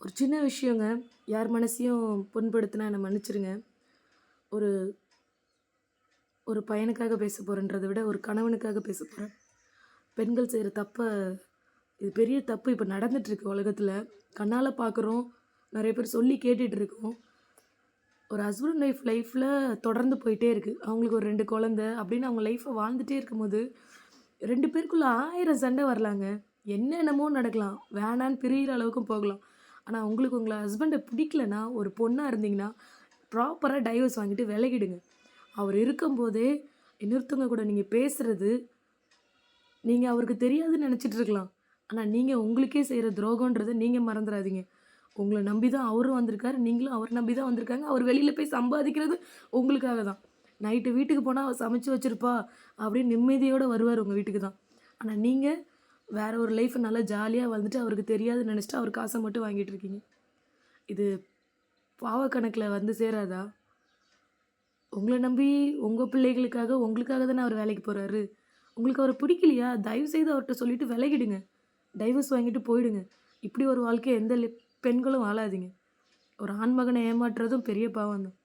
ஒரு சின்ன விஷயங்க. யார் மனசையும் புண்படுத்தினா என்ன மன்னிச்சுருங்க. ஒரு ஒரு பையனுக்காக பேச போறேன்றத விட, ஒரு கணவனுக்காக பேச போறேன். பெண்கள் செய்ற தப்ப இது பெரிய தப்பு இப்ப நடந்துட்டுருக்கு உலகத்துல. கண்ணால பார்க்குறோம். நெறைய பேர் சொல்லி கேட்டுட்டு இருக்கோம். ஒரு ஹஸ்பண்ட் அண்ட் லைஃப்ல தொடர்ந்து போயிட்டே இருக்கு. அவங்களுக்கு ஒரு 2 குழந்தை அப்படின்னு அவங்க லைஃப்ப வாழ்ந்துட்டே இருக்கும்போது, 2 பேருக்குள்ள 1000 சண்டை வரலாங்க. என்னென்னமோ நடக்கலாம். வேணான்னு பிரியிற அளவுக்கும் போகலாம். ஆனா உங்களுக்கு உங்கள ஹஸ்பண்ட பிடிக்கலன்னா, ஒரு பொண்ணா இருந்தீங்கன்னா, ப்ராப்பரா டைவர்ஸ் வாங்கிட்டு விலகிடுங்க. அவர் இருக்கும்போதே இன்னொருத்தவங்க கூட நீங்க பேசுறது, நீங்க அவருக்கு தெரியாதுன்னு நெனச்சிட்டு இருக்கலாம். ஆனா நீங்க உங்களுக்கே செய்ற துரோகம்ன்றத நீங்க மறந்துறாதீங்க. உங்கள நம்பி தான் அவரும் வந்திருக்காரு. நீங்களும் அவர நம்பி தான் வந்திருக்காங்க. அவர் வெளியில போய் சம்பாதிக்கிறது உங்களுக்காக தான். நைட்டு வீட்டுக்கு போனா அவ சமைச்சு வச்சிருப்பா, அப்படின்னு நிம்மதியோட வருவாரு உங்க வீட்டுக்கு தான். ஆனா நீங்க வேற ஒரு லைஃப் நல்லா ஜாலியா வாழ்ந்துட்டு அவருக்கு தெரியாதுன்னு நெனச்சுட்டு அவர் காச மட்டும் வாங்கிட்டு இருக்கீங்க. இது பாவக்கணக்குல வந்து சேராதா? உங்கள நம்பி உங்க பிள்ளைகளுக்காக, உங்களுக்காக தானே அவரு வேலைக்கு போறாரு. உங்களுக்கு அவர பிடிக்கலையா? தயவு செய்து அவர்ட்ட சொல்லிட்டு விலகிடுங்க. டைவர்ஸ் வாங்கிட்டு போயிடுங்க. இப்படி ஒரு வாழ்க்கைய எந்த பெண்களும் வாழாதீங்க. ஒரு ஆண் மகன ஏமாற்றுறதும் பெரிய பாவம் தான்.